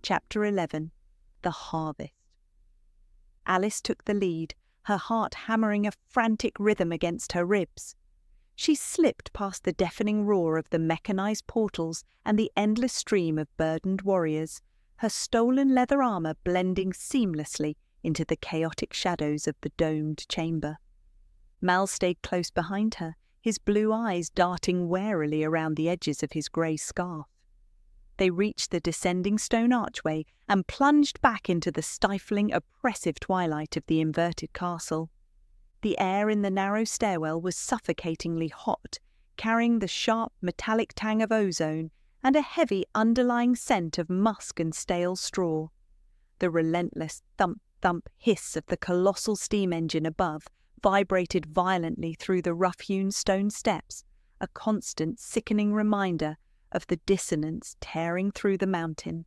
Chapter 11. The Harvest. Alice took the lead, her heart hammering a frantic rhythm against her ribs. She slipped past the deafening roar of the mechanized portals and the endless stream of burdened warriors, her stolen leather armor blending seamlessly into the chaotic shadows of the domed chamber. Mal stayed close behind her, his blue eyes darting warily around the edges of his grey scarf. They reached the descending stone archway and plunged back into the stifling, oppressive twilight of the inverted castle. The air in the narrow stairwell was suffocatingly hot, carrying the sharp metallic tang of ozone and a heavy underlying scent of musk and stale straw. The relentless thump-thump hiss of the colossal steam engine above vibrated violently through the rough-hewn stone steps, a constant sickening reminder of the dissonance tearing through the mountain.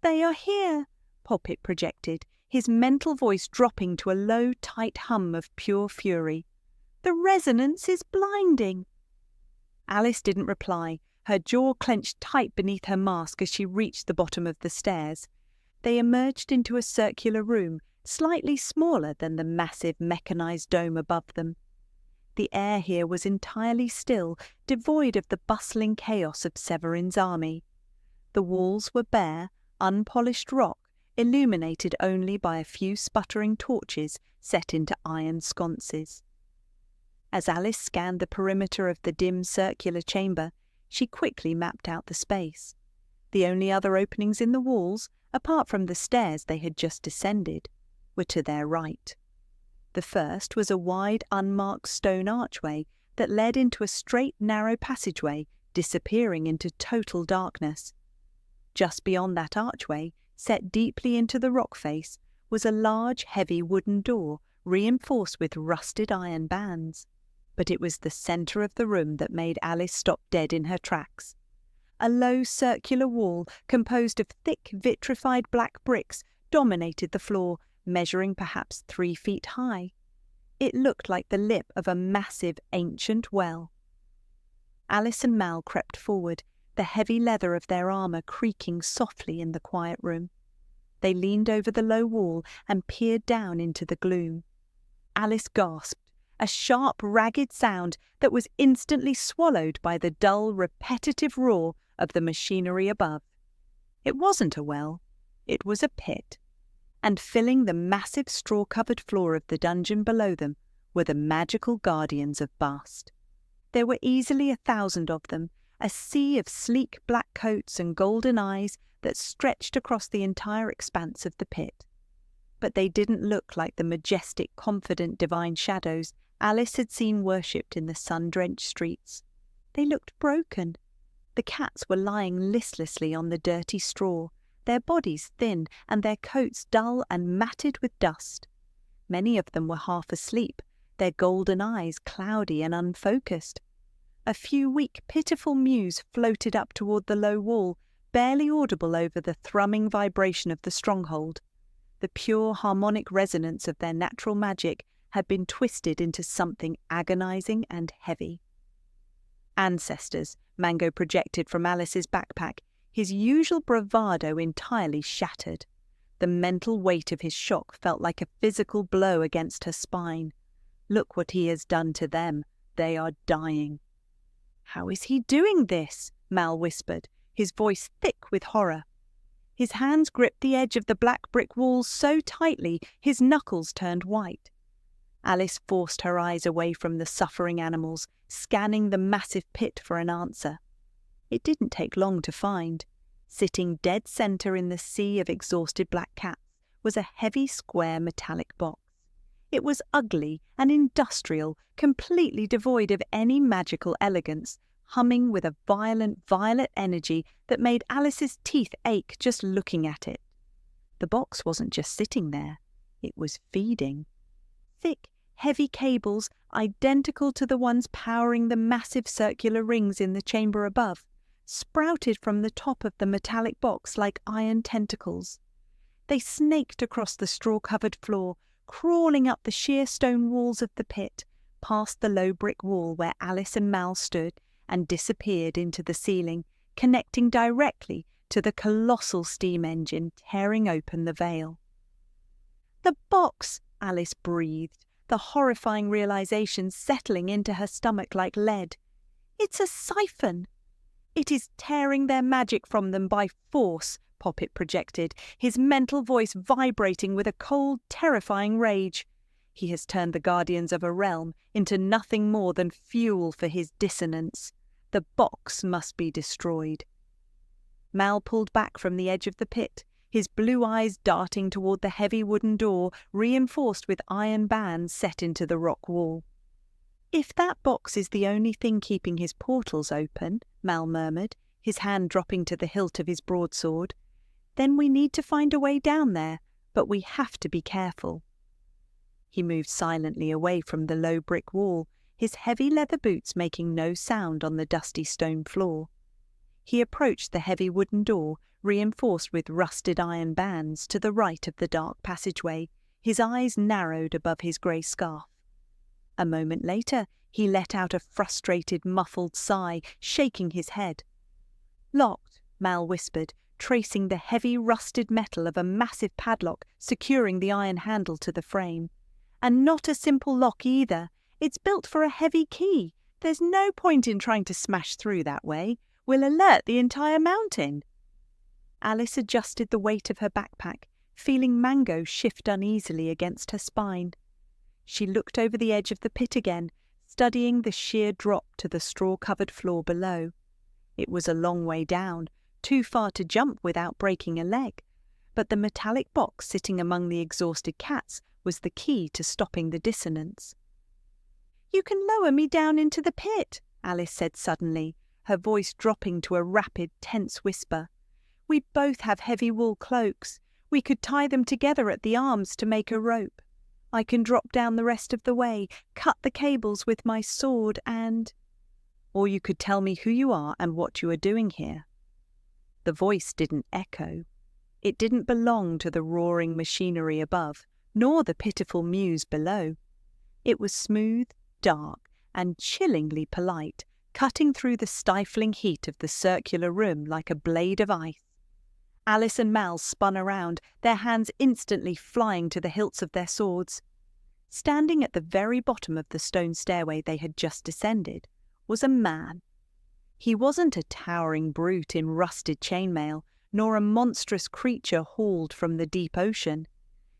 "They are here," Poppet projected, his mental voice dropping to a low, tight hum of pure fury. "The resonance is blinding." Alice didn't reply, her jaw clenched tight beneath her mask as she reached the bottom of the stairs. They emerged into a circular room, slightly smaller than the massive mechanized dome above them. The air here was entirely still, devoid of the bustling chaos of Severin's army. The walls were bare, unpolished rock, illuminated only by a few sputtering torches set into iron sconces. As Alice scanned the perimeter of the dim circular chamber, she quickly mapped out the space. The only other openings in the walls, apart from the stairs they had just descended, were to their right. The first was a wide, unmarked stone archway that led into a straight, narrow passageway, disappearing into total darkness. Just beyond that archway, set deeply into the rock face, was a large, heavy wooden door, reinforced with rusted iron bands. But it was the centre of the room that made Alice stop dead in her tracks. A low, circular wall, composed of thick, vitrified black bricks, dominated the floor, measuring perhaps 3 feet high. It looked like the lip of a massive, ancient well. Alice and Mal crept forward, the heavy leather of their armour creaking softly in the quiet room. They leaned over the low wall and peered down into the gloom. Alice gasped, a sharp, ragged sound that was instantly swallowed by the dull, repetitive roar of the machinery above. It wasn't a well, it was a pit. And filling the massive straw-covered floor of the dungeon below them were the magical guardians of Bast. There were easily 1,000 of them, a sea of sleek black coats and golden eyes that stretched across the entire expanse of the pit. But they didn't look like the majestic, confident divine shadows Alice had seen worshipped in the sun-drenched streets. They looked broken. The cats were lying listlessly on the dirty straw, their bodies thin and their coats dull and matted with dust. Many of them were half asleep, their golden eyes cloudy and unfocused. A few weak, pitiful mews floated up toward the low wall, barely audible over the thrumming vibration of the stronghold. The pure harmonic resonance of their natural magic had been twisted into something agonizing and heavy. "Ancestors," Mango projected from Alice's backpack, his usual bravado entirely shattered. The mental weight of his shock felt like a physical blow against her spine. "Look what he has done to them. They are dying." "How is he doing this?" Mal whispered, his voice thick with horror. His hands gripped the edge of the black brick walls so tightly his knuckles turned white. Alice forced her eyes away from the suffering animals, scanning the massive pit for an answer. It didn't take long to find. Sitting dead centre in the sea of exhausted black cats was a heavy square metallic box. It was ugly and industrial, completely devoid of any magical elegance, humming with a violent violet energy that made Alice's teeth ache just looking at it. The box wasn't just sitting there, it was feeding. Thick, heavy cables, identical to the ones powering the massive circular rings in the chamber above, sprouted from the top of the metallic box like iron tentacles. They snaked across the straw-covered floor, crawling up the sheer stone walls of the pit, past the low brick wall where Alice and Mal stood, and disappeared into the ceiling, connecting directly to the colossal steam engine tearing open the veil. "The box!" Alice breathed, the horrifying realization settling into her stomach like lead. "It's a siphon!" "It is tearing their magic from them by force," Poppet projected, his mental voice vibrating with a cold, terrifying rage. "He has turned the guardians of a realm into nothing more than fuel for his dissonance. The box must be destroyed." Mal pulled back from the edge of the pit, his blue eyes darting toward the heavy wooden door reinforced with iron bands set into the rock wall. "If that box is the only thing keeping his portals open," Mal murmured, his hand dropping to the hilt of his broadsword, "then we need to find a way down there, but we have to be careful." He moved silently away from the low brick wall, his heavy leather boots making no sound on the dusty stone floor. He approached the heavy wooden door, reinforced with rusted iron bands, to the right of the dark passageway, his eyes narrowed above his grey scarf. A moment later, he let out a frustrated, muffled sigh, shaking his head. "Locked," Mal whispered, tracing the heavy rusted metal of a massive padlock securing the iron handle to the frame. "And not a simple lock either. It's built for a heavy key. There's no point in trying to smash through that way. We'll alert the entire mountain." Alice adjusted the weight of her backpack, feeling Mango shift uneasily against her spine. She looked over the edge of the pit again, studying the sheer drop to the straw-covered floor below. It was a long way down, too far to jump without breaking a leg, but the metallic box sitting among the exhausted cats was the key to stopping the dissonance. "You can lower me down into the pit," Alice said suddenly, her voice dropping to a rapid, tense whisper. "We both have heavy wool cloaks. We could tie them together at the arms to make a rope. I can drop down the rest of the way, cut the cables with my sword and—" "Or you could tell me who you are and what you are doing here." The voice didn't echo. It didn't belong to the roaring machinery above, nor the pitiful mews below. It was smooth, dark, and chillingly polite, cutting through the stifling heat of the circular room like a blade of ice. Alice and Mal spun around, their hands instantly flying to the hilts of their swords. Standing at the very bottom of the stone stairway they had just descended was a man. He wasn't a towering brute in rusted chainmail, nor a monstrous creature hauled from the deep ocean.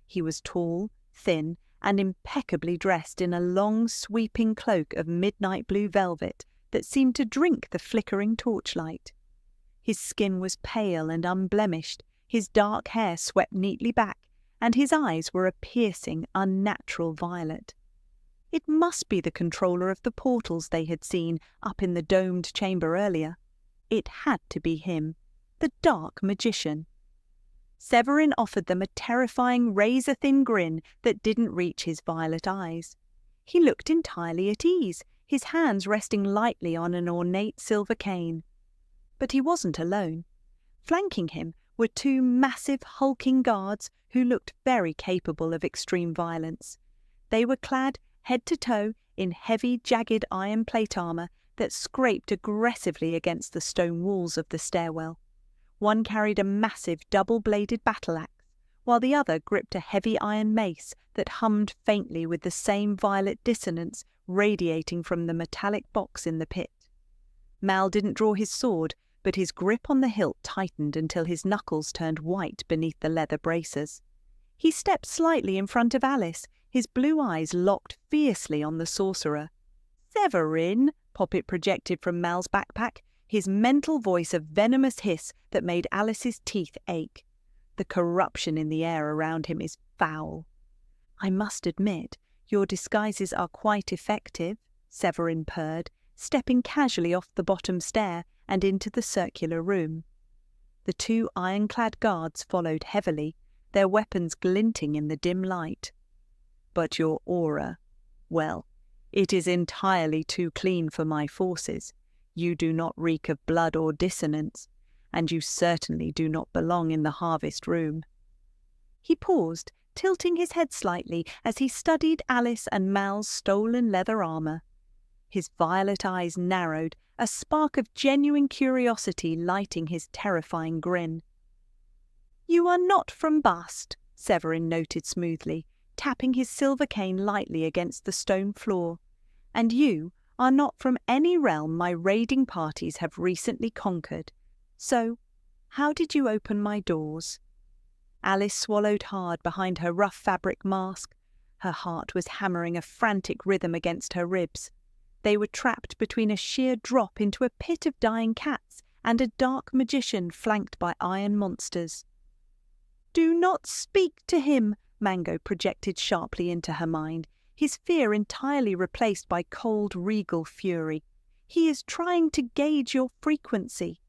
He was tall, thin, and impeccably dressed in a long, sweeping cloak of midnight blue velvet that seemed to drink the flickering torchlight. His skin was pale and unblemished, his dark hair swept neatly back, and his eyes were a piercing, unnatural violet. It must be the controller of the portals they had seen up in the domed chamber earlier. It had to be him, the dark magician. Severin offered them a terrifying razor-thin grin that didn't reach his violet eyes. He looked entirely at ease, his hands resting lightly on an ornate silver cane. But he wasn't alone. Flanking him were two massive, hulking guards who looked very capable of extreme violence. They were clad head to toe in heavy, jagged iron plate armour that scraped aggressively against the stone walls of the stairwell. One carried a massive double-bladed battle-axe, while the other gripped a heavy iron mace that hummed faintly with the same violet dissonance radiating from the metallic box in the pit. Mal didn't draw his sword, but his grip on the hilt tightened until his knuckles turned white beneath the leather bracers. He stepped slightly in front of Alice, his blue eyes locked fiercely on the sorcerer. "Severin," Poppet projected from Mal's backpack, his mental voice a venomous hiss that made Alice's teeth ache. The corruption in the air around him is foul. "I must admit, your disguises are quite effective," Severin purred, stepping casually off the bottom stair and into the circular room. The two ironclad guards followed heavily, their weapons glinting in the dim light. "But your aura, well, it is entirely too clean for my forces. You do not reek of blood or dissonance, and you certainly do not belong in the harvest room." He paused, tilting his head slightly as he studied Alice and Mal's stolen leather armour. His violet eyes narrowed a spark of genuine curiosity lighting his terrifying grin. "You are not from Bast," Severin noted smoothly, tapping his silver cane lightly against the stone floor. "And you are not from any realm my raiding parties have recently conquered. So, how did you open my doors?" Alice swallowed hard behind her rough fabric mask. Her heart was hammering a frantic rhythm against her ribs. They were trapped between a sheer drop into a pit of dying cats and a dark magician flanked by iron monsters. "Do not speak to him," Mango projected sharply into her mind, his fear entirely replaced by cold, regal fury. "He is trying to gauge your frequency."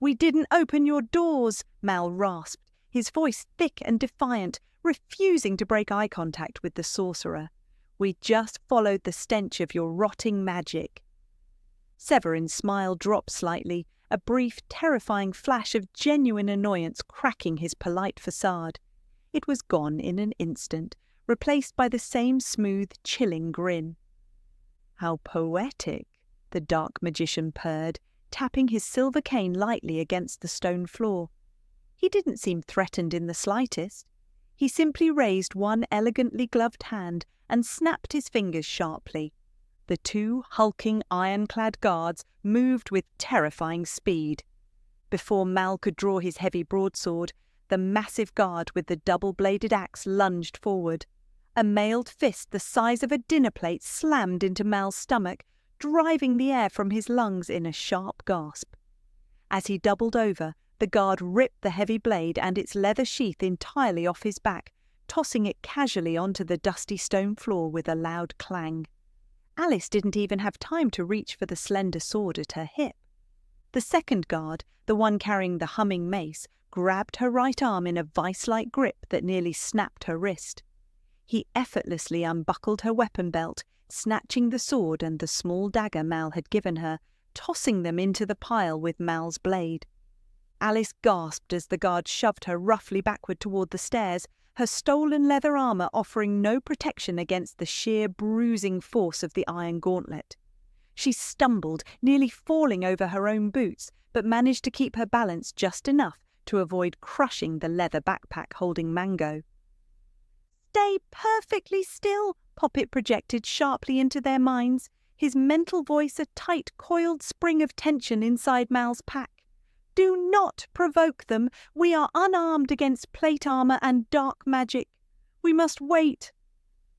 "We didn't open your doors," Mal rasped, his voice thick and defiant, refusing to break eye contact with the sorcerer. "We just followed the stench of your rotting magic." Severin's smile dropped slightly, a brief, terrifying flash of genuine annoyance cracking his polite facade. It was gone in an instant, replaced by the same smooth, chilling grin. "How poetic," the dark magician purred, tapping his silver cane lightly against the stone floor. He didn't seem threatened in the slightest. He simply raised one elegantly gloved hand and snapped his fingers sharply. The two hulking ironclad guards moved with terrifying speed. Before Mal could draw his heavy broadsword, the massive guard with the double-bladed axe lunged forward. A mailed fist the size of a dinner plate slammed into Mal's stomach, driving the air from his lungs in a sharp gasp. As he doubled over, the guard ripped the heavy blade and its leather sheath entirely off his back, tossing it casually onto the dusty stone floor with a loud clang. Alice didn't even have time to reach for the slender sword at her hip. The second guard, the one carrying the humming mace, grabbed her right arm in a vice-like grip that nearly snapped her wrist. He effortlessly unbuckled her weapon belt, snatching the sword and the small dagger Mal had given her, tossing them into the pile with Mal's blade. Alice gasped as the guard shoved her roughly backward toward the stairs, her stolen leather armour offering no protection against the sheer bruising force of the iron gauntlet. She stumbled, nearly falling over her own boots, but managed to keep her balance just enough to avoid crushing the leather backpack holding Mango. "Stay perfectly still," Poppet projected sharply into their minds, his mental voice a tight, coiled spring of tension inside Mal's pack. "Do not provoke them. We are unarmed against plate armour and dark magic. We must wait."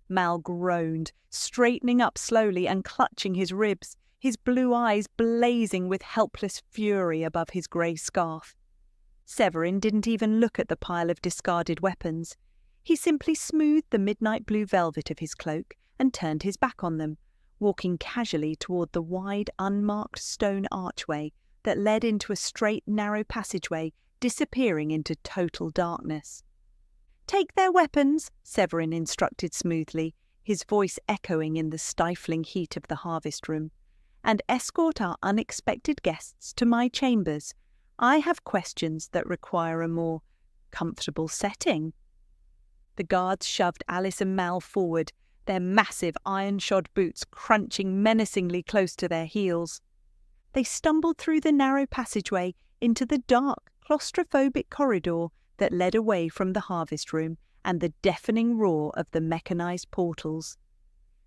Mal groaned, straightening up slowly and clutching his ribs, his blue eyes blazing with helpless fury above his grey scarf. Severin didn't even look at the pile of discarded weapons. He simply smoothed the midnight blue velvet of his cloak and turned his back on them, walking casually toward the wide, unmarked stone archway that led into a straight, narrow passageway, disappearing into total darkness. "Take their weapons," Severin instructed smoothly, his voice echoing in the stifling heat of the harvest room, "and escort our unexpected guests to my chambers. I have questions that require a more comfortable setting." The guards shoved Alice and Mal forward, their massive iron-shod boots crunching menacingly close to their heels. They stumbled through the narrow passageway into the dark, claustrophobic corridor that led away from the harvest room and the deafening roar of the mechanized portals.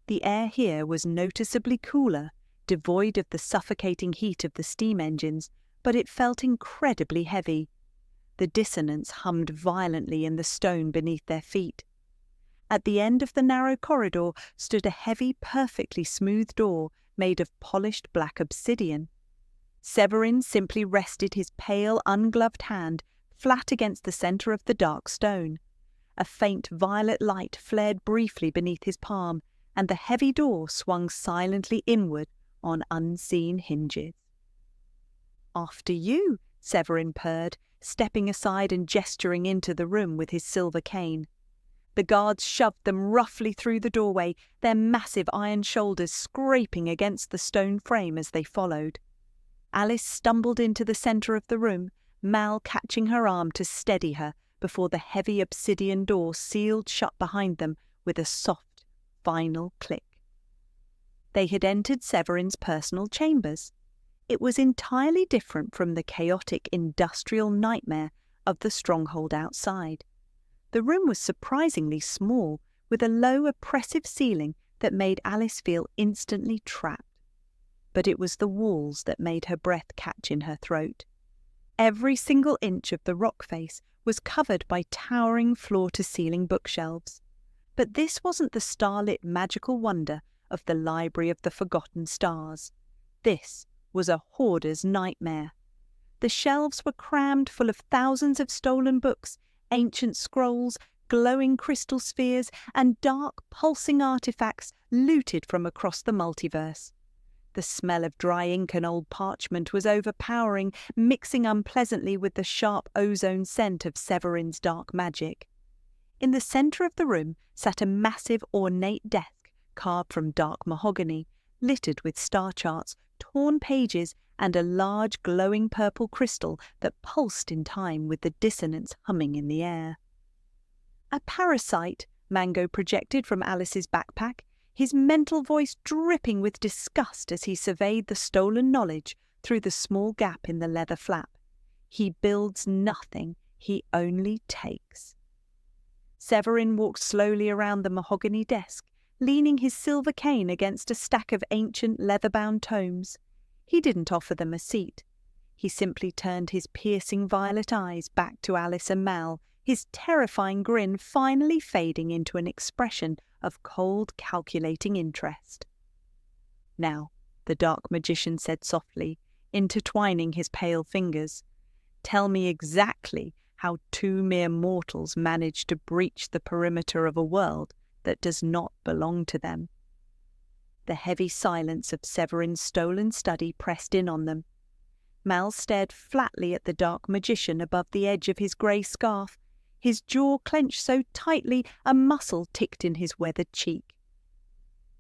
The air here was noticeably cooler, devoid of the suffocating heat of the steam engines, but it felt incredibly heavy. The dissonance hummed violently in the stone beneath their feet. At the end of the narrow corridor stood a heavy, perfectly smooth door made of polished black obsidian. Severin simply rested his pale, ungloved hand flat against the centre of the dark stone. A faint violet light flared briefly beneath his palm, and the heavy door swung silently inward on unseen hinges. "After you," Severin purred, stepping aside and gesturing into the room with his silver cane. The guards shoved them roughly through the doorway, their massive iron shoulders scraping against the stone frame as they followed. Alice stumbled into the centre of the room, Mal catching her arm to steady her before the heavy obsidian door sealed shut behind them with a soft, final click. They had entered Severin's personal chambers. It was entirely different from the chaotic industrial nightmare of the stronghold outside. The room was surprisingly small, with a low, oppressive ceiling that made Alice feel instantly trapped. But it was the walls that made her breath catch in her throat. Every single inch of the rock face was covered by towering floor-to-ceiling bookshelves. But this wasn't the starlit magical wonder of the Library of the Forgotten Stars. This was a hoarder's nightmare. The shelves were crammed full of thousands of stolen books, ancient scrolls, glowing crystal spheres, and dark, pulsing artifacts looted from across the multiverse. The smell of dry ink and old parchment was overpowering, mixing unpleasantly with the sharp ozone scent of Severin's dark magic. In the centre of the room sat a massive, ornate desk carved from dark mahogany, littered with star charts, torn pages, and a large, glowing purple crystal that pulsed in time with the dissonance humming in the air. "A parasite," Mango projected from Alice's backpack, his mental voice dripping with disgust as he surveyed the stolen knowledge through the small gap in the leather flap. "He builds nothing, he only takes." Severin walked slowly around the mahogany desk, leaning his silver cane against a stack of ancient leather-bound tomes. He didn't offer them a seat. He simply turned his piercing violet eyes back to Alice and Mal, his terrifying grin finally fading into an expression of cold, calculating interest. "Now," the dark magician said softly, intertwining his pale fingers, "tell me exactly how two mere mortals manage to breach the perimeter of a world that does not belong to them." The heavy silence of Severin's stolen study pressed in on them. Mal stared flatly at the dark magician above the edge of his grey scarf, his jaw clenched so tightly a muscle ticked in his weathered cheek.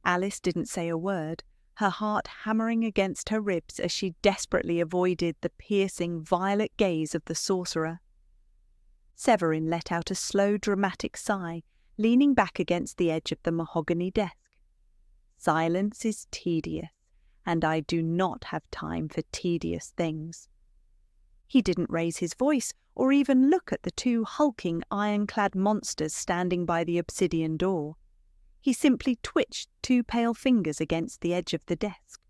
Alice didn't say a word, her heart hammering against her ribs as she desperately avoided the piercing violet gaze of the sorcerer. Severin let out a slow, dramatic sigh, leaning back against the edge of the mahogany desk. "Silence is tedious, and I do not have time for tedious things." He didn't raise his voice or even look at the two hulking, iron-clad monsters standing by the obsidian door. He simply twitched two pale fingers against the edge of the desk.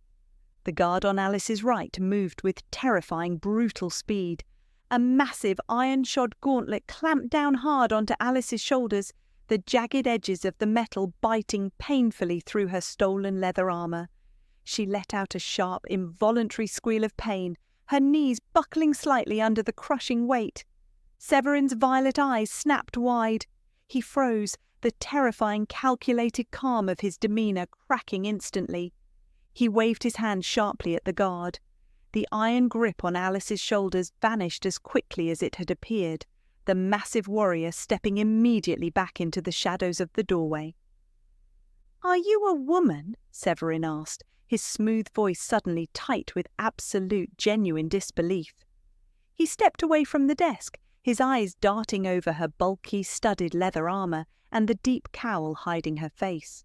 The guard on Alice's right moved with terrifying, brutal speed. A massive, iron-shod gauntlet clamped down hard onto Alice's shoulders, the jagged edges of the metal biting painfully through her stolen leather armour. She let out a sharp, involuntary squeal of pain, her knees buckling slightly under the crushing weight. Severin's violet eyes snapped wide. He froze, the terrifying, calculated calm of his demeanour cracking instantly. He waved his hand sharply at the guard. The iron grip on Alice's shoulders vanished as quickly as it had appeared, the massive warrior stepping immediately back into the shadows of the doorway. "Are you a woman?" Severin asked, his smooth voice suddenly tight with absolute, genuine disbelief. He stepped away from the desk, his eyes darting over her bulky, studded leather armour and the deep cowl hiding her face.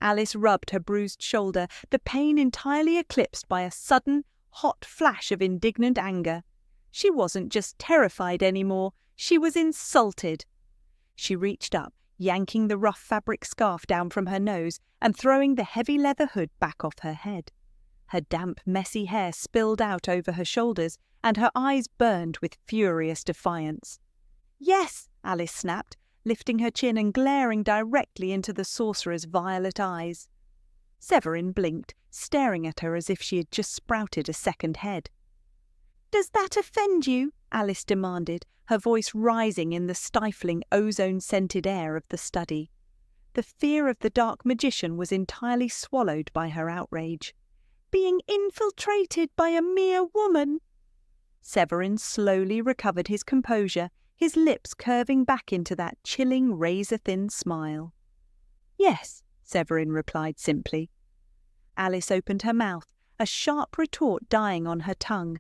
Alice rubbed her bruised shoulder, the pain entirely eclipsed by a sudden, hot flash of indignant anger. She wasn't just terrified anymore, she was insulted. She reached up, yanking the rough fabric scarf down from her nose and throwing the heavy leather hood back off her head. Her damp, messy hair spilled out over her shoulders, and her eyes burned with furious defiance. "Yes," Alice snapped, lifting her chin and glaring directly into the sorcerer's violet eyes. Severin blinked, staring at her as if she had just sprouted a second head. "Does that offend you?" Alice demanded, her voice rising in the stifling, ozone-scented air of the study. The fear of the dark magician was entirely swallowed by her outrage. "Being infiltrated by a mere woman?" Severin slowly recovered his composure, his lips curving back into that chilling, razor-thin smile. "Yes," Severin replied simply. Alice opened her mouth, a sharp retort dying on her tongue.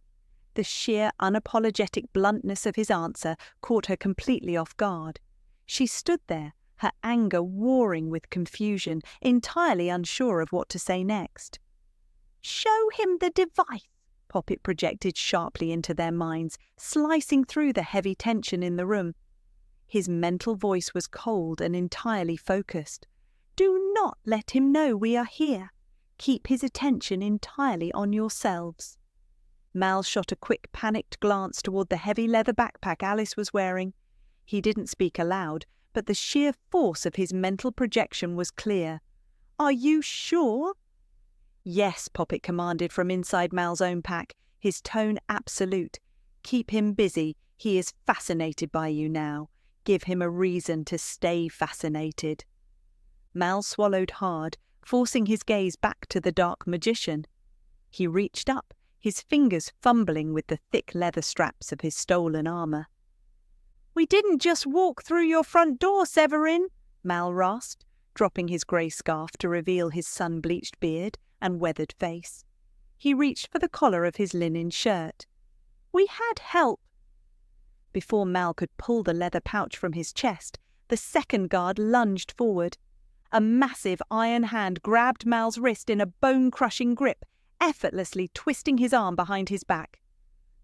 The sheer, unapologetic bluntness of his answer caught her completely off guard. She stood there, her anger warring with confusion, entirely unsure of what to say next. "Show him the device," Poppet projected sharply into their minds, slicing through the heavy tension in the room. His mental voice was cold and entirely focused. Do not let him know we are here. Keep his attention entirely on yourselves. Mal shot a quick, panicked glance toward the heavy leather backpack Alice was wearing. He didn't speak aloud, but the sheer force of his mental projection was clear. Are you sure? Yes, Poppet commanded from inside Mal's own pack, his tone absolute. Keep him busy. He is fascinated by you now. Give him a reason to stay fascinated. Mal swallowed hard, forcing his gaze back to the dark magician. He reached up, his fingers fumbling with the thick leather straps of his stolen armor. We didn't just walk through your front door, Severin, Mal rasped, dropping his grey scarf to reveal his sun-bleached beard and weathered face. He reached for the collar of his linen shirt. We had help. Before Mal could pull the leather pouch from his chest, the second guard lunged forward. A massive iron hand grabbed Mal's wrist in a bone-crushing grip, effortlessly twisting his arm behind his back.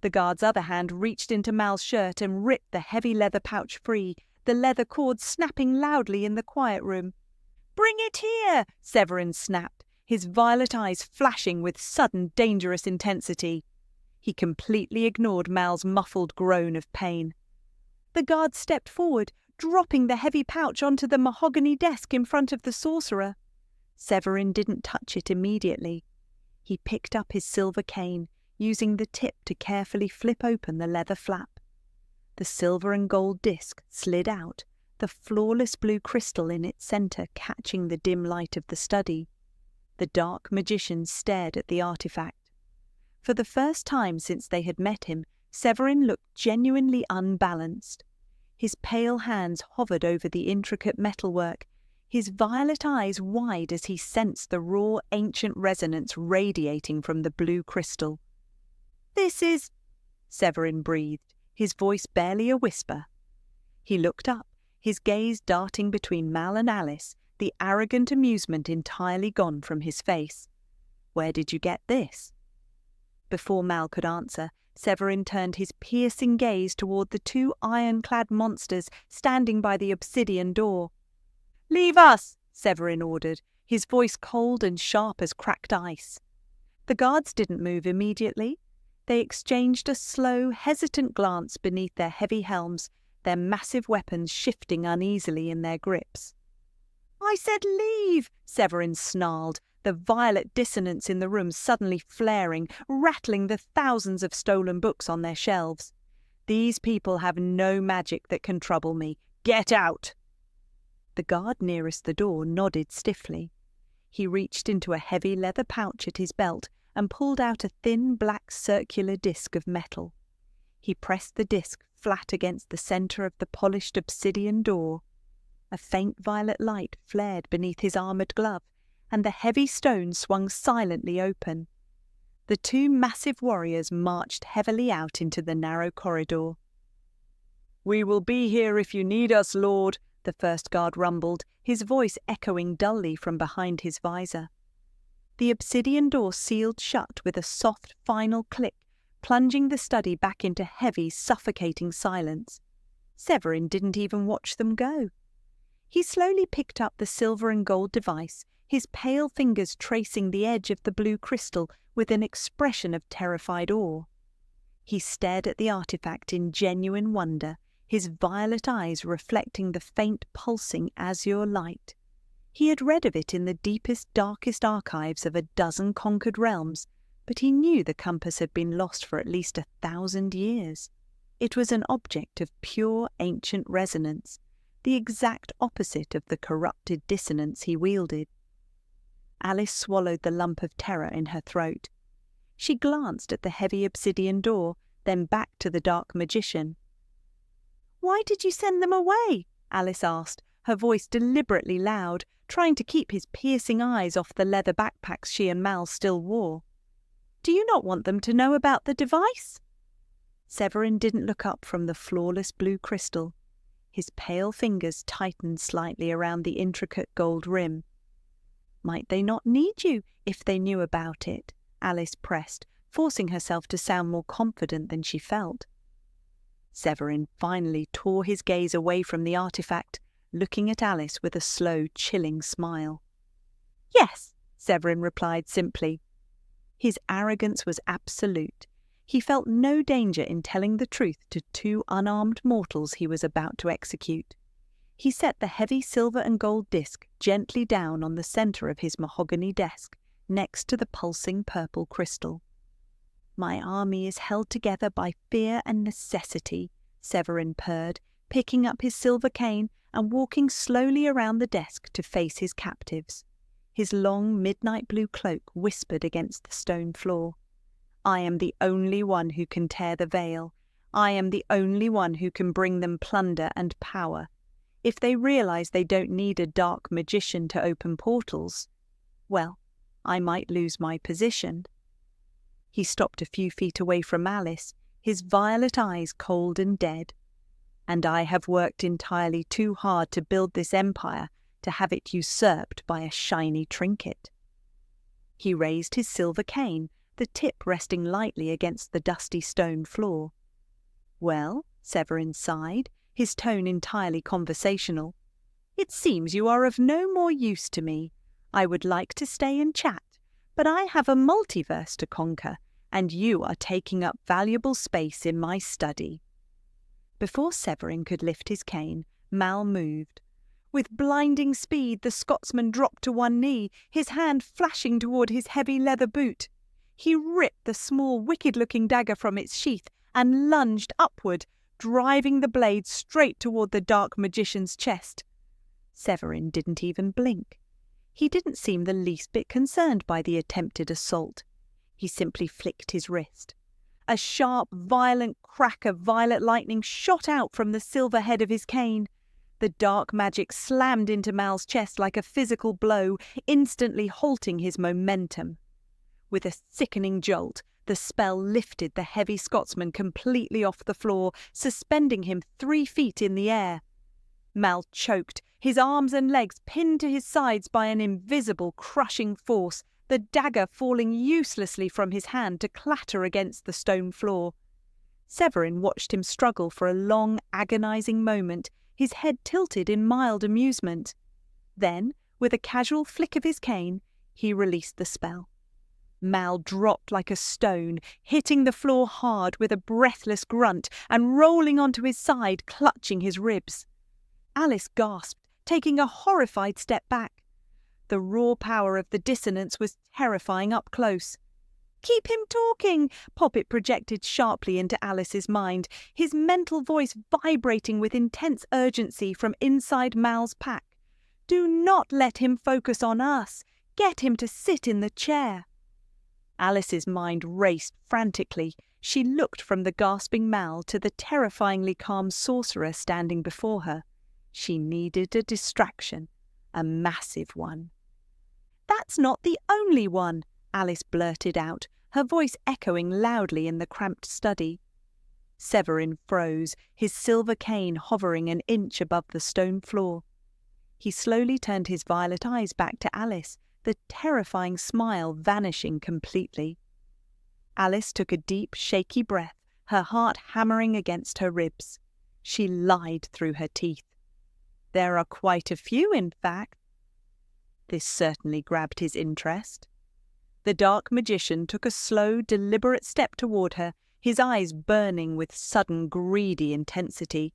The guard's other hand reached into Mal's shirt and ripped the heavy leather pouch free, the leather cord snapping loudly in the quiet room. Bring it here, Severin snapped, his violet eyes flashing with sudden dangerous intensity. He completely ignored Mal's muffled groan of pain. The guard stepped forward, dropping the heavy pouch onto the mahogany desk in front of the sorcerer. Severin didn't touch it immediately. He picked up his silver cane, using the tip to carefully flip open the leather flap. The silver and gold disc slid out, the flawless blue crystal in its centre catching the dim light of the study. The dark magician stared at the artifact. For the first time since they had met him, Severin looked genuinely unbalanced. His pale hands hovered over the intricate metalwork, his violet eyes wide as he sensed the raw, ancient resonance radiating from the blue crystal. "This is—" Severin breathed, his voice barely a whisper. He looked up, his gaze darting between Mal and Alice, the arrogant amusement entirely gone from his face. "Where did you get this?" Before Mal could answer, Severin turned his piercing gaze toward the two iron-clad monsters standing by the obsidian door. "Leave us!" Severin ordered, his voice cold and sharp as cracked ice. The guards didn't move immediately. They exchanged a slow, hesitant glance beneath their heavy helms, their massive weapons shifting uneasily in their grips. "I said leave!" Severin snarled, the violet dissonance in the room suddenly flaring, rattling the thousands of stolen books on their shelves. "These people have no magic that can trouble me. Get out!" The guard nearest the door nodded stiffly. He reached into a heavy leather pouch at his belt and pulled out a thin black circular disc of metal. He pressed the disc flat against the centre of the polished obsidian door. A faint violet light flared beneath his armoured glove, and the heavy stone swung silently open. The two massive warriors marched heavily out into the narrow corridor. "We will be here if you need us, Lord," the first guard rumbled, his voice echoing dully from behind his visor. The obsidian door sealed shut with a soft, final click, plunging the study back into heavy, suffocating silence. Severin didn't even watch them go. He slowly picked up the silver and gold device, his pale fingers tracing the edge of the blue crystal with an expression of terrified awe. He stared at the artifact in genuine wonder, his violet eyes reflecting the faint pulsing azure light. He had read of it in the deepest, darkest archives of a dozen conquered realms, but he knew the compass had been lost for at least 1,000 years. It was an object of pure ancient resonance, the exact opposite of the corrupted dissonance he wielded. Alice swallowed the lump of terror in her throat. She glanced at the heavy obsidian door, then back to the dark magician. "Why did you send them away?" Alice asked, her voice deliberately loud, trying to keep his piercing eyes off the leather backpacks she and Mal still wore. "Do you not want them to know about the device?" Severin didn't look up from the flawless blue crystal. His pale fingers tightened slightly around the intricate gold rim. "Might they not need you if they knew about it?" Alice pressed, forcing herself to sound more confident than she felt. Severin finally tore his gaze away from the artifact, looking at Alice with a slow, chilling smile. "Yes," Severin replied simply. His arrogance was absolute. He felt no danger in telling the truth to two unarmed mortals he was about to execute. He set the heavy silver and gold disc gently down on the centre of his mahogany desk, next to the pulsing purple crystal. "My army is held together by fear and necessity," Severin purred, picking up his silver cane and walking slowly around the desk to face his captives. His long midnight blue cloak whispered against the stone floor. "I am the only one who can tear the veil. I am the only one who can bring them plunder and power. If they realize they don't need a dark magician to open portals, well, I might lose my position." He stopped a few feet away from Alice, his violet eyes cold and dead. "And I have worked entirely too hard to build this empire to have it usurped by a shiny trinket." He raised his silver cane, the tip resting lightly against the dusty stone floor. "Well," Severin sighed, his tone entirely conversational, "it seems you are of no more use to me. I would like to stay and chat, but I have a multiverse to conquer, and you are taking up valuable space in my study." Before Severin could lift his cane, Mal moved. With blinding speed, the Scotsman dropped to one knee, his hand flashing toward his heavy leather boot. He ripped the small, wicked-looking dagger from its sheath and lunged upward, driving the blade straight toward the dark magician's chest. Severin didn't even blink. He didn't seem the least bit concerned by the attempted assault. He simply flicked his wrist. A sharp, violent crack of violet lightning shot out from the silver head of his cane. The dark magic slammed into Mal's chest like a physical blow, instantly halting his momentum. With a sickening jolt, the spell lifted the heavy Scotsman completely off the floor, suspending him 3 feet in the air. Mal choked, his arms and legs pinned to his sides by an invisible, crushing force, the dagger falling uselessly from his hand to clatter against the stone floor. Severin watched him struggle for a long, agonizing moment, his head tilted in mild amusement. Then, with a casual flick of his cane, he released the spell. Mal dropped like a stone, hitting the floor hard with a breathless grunt and rolling onto his side, clutching his ribs. Alice gasped, taking a horrified step back. The raw power of the dissonance was terrifying up close. "Keep him talking," Poppet projected sharply into Alice's mind, his mental voice vibrating with intense urgency from inside Mal's pack. "Do not let him focus on us. Get him to sit in the chair." Alice's mind raced frantically. She looked from the gasping Mal to the terrifyingly calm sorcerer standing before her. She needed a distraction, a massive one. "That's not the only one," Alice blurted out, her voice echoing loudly in the cramped study. Severin froze, his silver cane hovering an inch above the stone floor. He slowly turned his violet eyes back to Alice, the terrifying smile vanishing completely. Alice took a deep, shaky breath, her heart hammering against her ribs. She lied through her teeth. "There are quite a few, in fact." This certainly grabbed his interest. The dark magician took a slow, deliberate step toward her, his eyes burning with sudden, greedy intensity.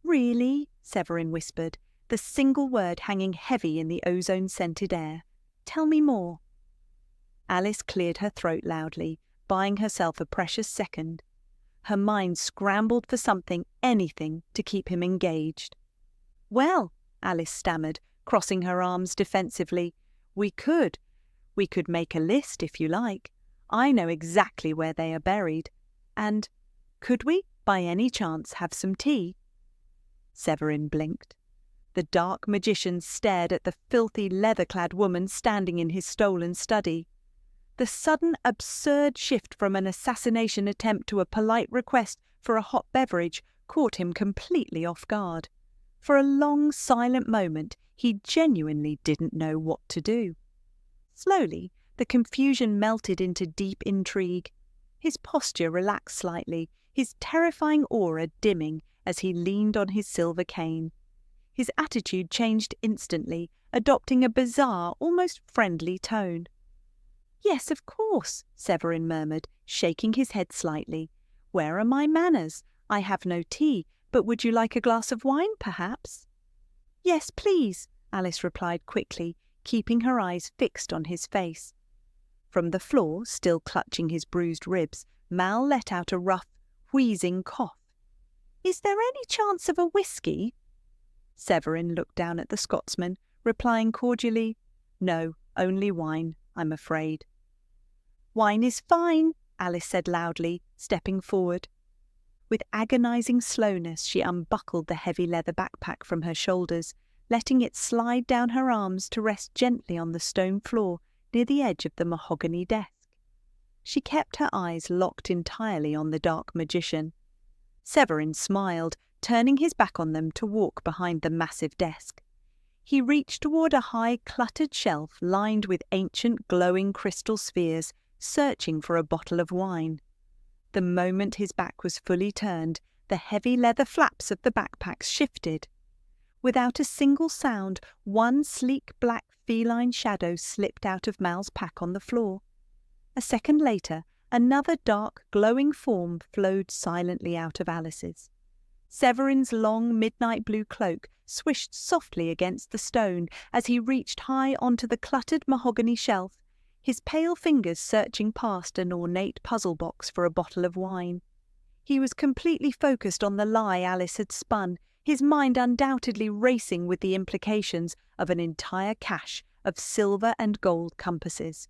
"Really?" Severin whispered, the single word hanging heavy in the ozone-scented air. "Tell me more." Alice cleared her throat loudly, buying herself a precious second. Her mind scrambled for something, anything, to keep him engaged. "Well," Alice stammered, crossing her arms defensively, We could make a list if you like. I know exactly where they are buried. And could we, by any chance, have some tea?" Severin blinked. The dark magician stared at the filthy, leather-clad woman standing in his stolen study. The sudden, absurd shift from an assassination attempt to a polite request for a hot beverage caught him completely off guard. For a long, silent moment, he genuinely didn't know what to do. Slowly, The confusion melted into deep intrigue. His posture relaxed slightly, his terrifying aura dimming as he leaned on his silver cane. His attitude changed instantly, adopting a bizarre, almost friendly tone. "Yes, of course," Severin murmured, shaking his head slightly. "Where are my manners? I have no tea, but would you like a glass of wine, perhaps?" "Yes, please," Alice replied quickly, keeping her eyes fixed on his face. From the floor, still clutching his bruised ribs, Mal let out a rough, wheezing cough. "Is there any chance of a whiskey?" Severin looked down at the Scotsman, replying cordially, "No, only wine, I'm afraid." "Wine is fine," Alice said loudly, stepping forward. With agonizing slowness, she unbuckled the heavy leather backpack from her shoulders, letting it slide down her arms to rest gently on the stone floor near the edge of the mahogany desk. She kept her eyes locked entirely on the dark magician. Severin smiled, turning his back on them to walk behind the massive desk. He reached toward a high, cluttered shelf lined with ancient, glowing crystal spheres, searching for a bottle of wine. The moment his back was fully turned, the heavy leather flaps of the backpack shifted. Without a single sound, one sleek black feline shadow slipped out of Mal's pack on the floor. A second later, another dark, glowing form flowed silently out of Alice's. Severin's long midnight blue cloak swished softly against the stone as he reached high onto the cluttered mahogany shelf, his pale fingers searching past an ornate puzzle box for a bottle of wine. He was completely focused on the lie Alice had spun, his mind undoubtedly racing with the implications of an entire cache of silver and gold compasses.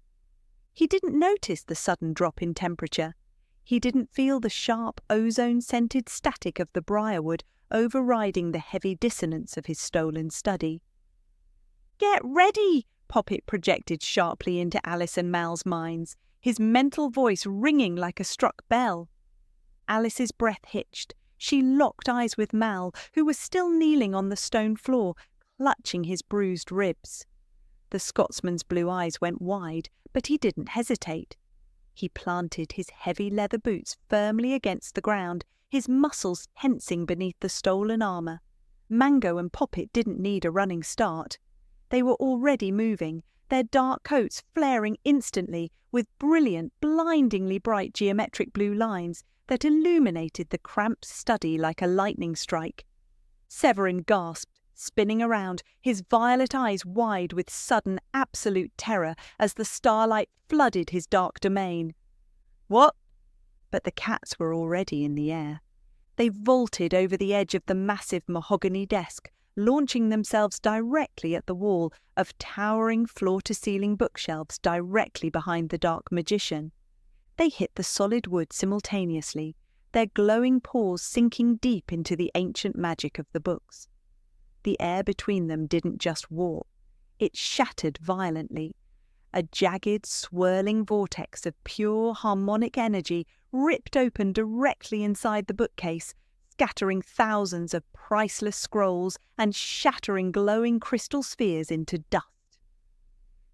He didn't notice the sudden drop in temperature. He didn't feel the sharp, ozone-scented static of the briarwood overriding the heavy dissonance of his stolen study. "Get ready!" Poppet projected sharply into Alice and Mal's minds, his mental voice ringing like a struck bell. Alice's breath hitched. She locked eyes with Mal, who was still kneeling on the stone floor, clutching his bruised ribs. The Scotsman's blue eyes went wide, but he didn't hesitate. He planted his heavy leather boots firmly against the ground, his muscles tensing beneath the stolen armour. Mango and Poppet didn't need a running start. They were already moving, their dark coats flaring instantly with brilliant, blindingly bright geometric blue lines that illuminated the cramped study like a lightning strike. Severin gasped, spinning around, his violet eyes wide with sudden, absolute terror as the starlight flooded his dark domain. "What?" But the cats were already in the air. They vaulted over the edge of the massive mahogany desk, launching themselves directly at the wall of towering floor-to-ceiling bookshelves directly behind the dark magician. They hit the solid wood simultaneously, their glowing paws sinking deep into the ancient magic of the books. The air between them didn't just warp, it shattered violently. A jagged, swirling vortex of pure harmonic energy ripped open directly inside the bookcase, scattering thousands of priceless scrolls and shattering glowing crystal spheres into dust.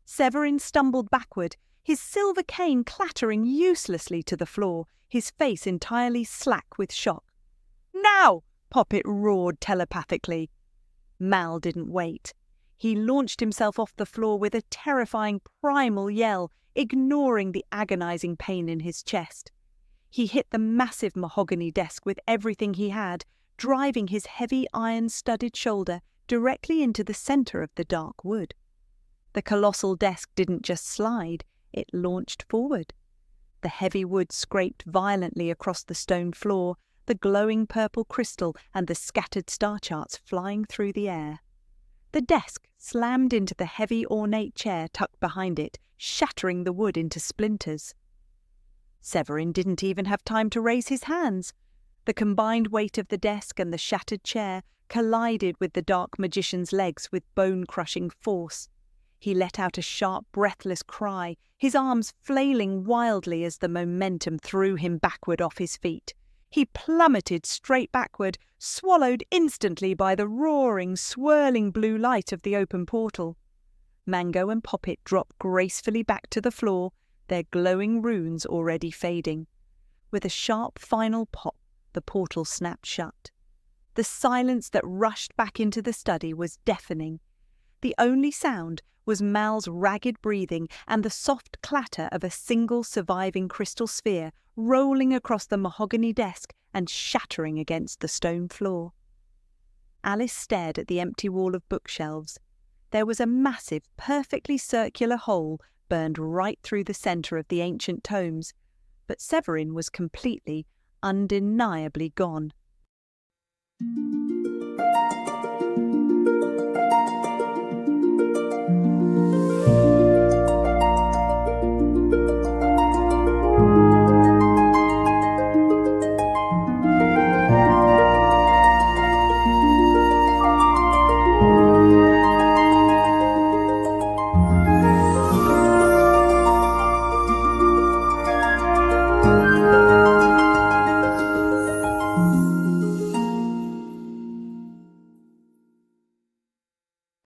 Severin stumbled backward, his silver cane clattering uselessly to the floor, his face entirely slack with shock. "Now!" Poppet roared telepathically. Mal didn't wait. He launched himself off the floor with a terrifying primal yell, ignoring the agonizing pain in his chest. He hit the massive mahogany desk with everything he had, driving his heavy iron-studded shoulder directly into the center of the dark wood. The colossal desk didn't just slide, it launched forward. The heavy wood scraped violently across the stone floor, the glowing purple crystal and the scattered star charts flying through the air. The desk slammed into the heavy ornate chair tucked behind it, shattering the wood into splinters. Severin didn't even have time to raise his hands. The combined weight of the desk and the shattered chair collided with the dark magician's legs with bone-crushing force. He let out a sharp, breathless cry, his arms flailing wildly as the momentum threw him backward off his feet. He plummeted straight backward, swallowed instantly by the roaring, swirling blue light of the open portal. Mango and Poppet dropped gracefully back to the floor, their glowing runes already fading. With a sharp final pop, the portal snapped shut. The silence that rushed back into the study was deafening. The only sound was Mal's ragged breathing and the soft clatter of a single surviving crystal sphere rolling across the mahogany desk and shattering against the stone floor. Alice stared at the empty wall of bookshelves. There was a massive, perfectly circular hole burned right through the centre of the ancient tomes, but Severin was completely, undeniably gone.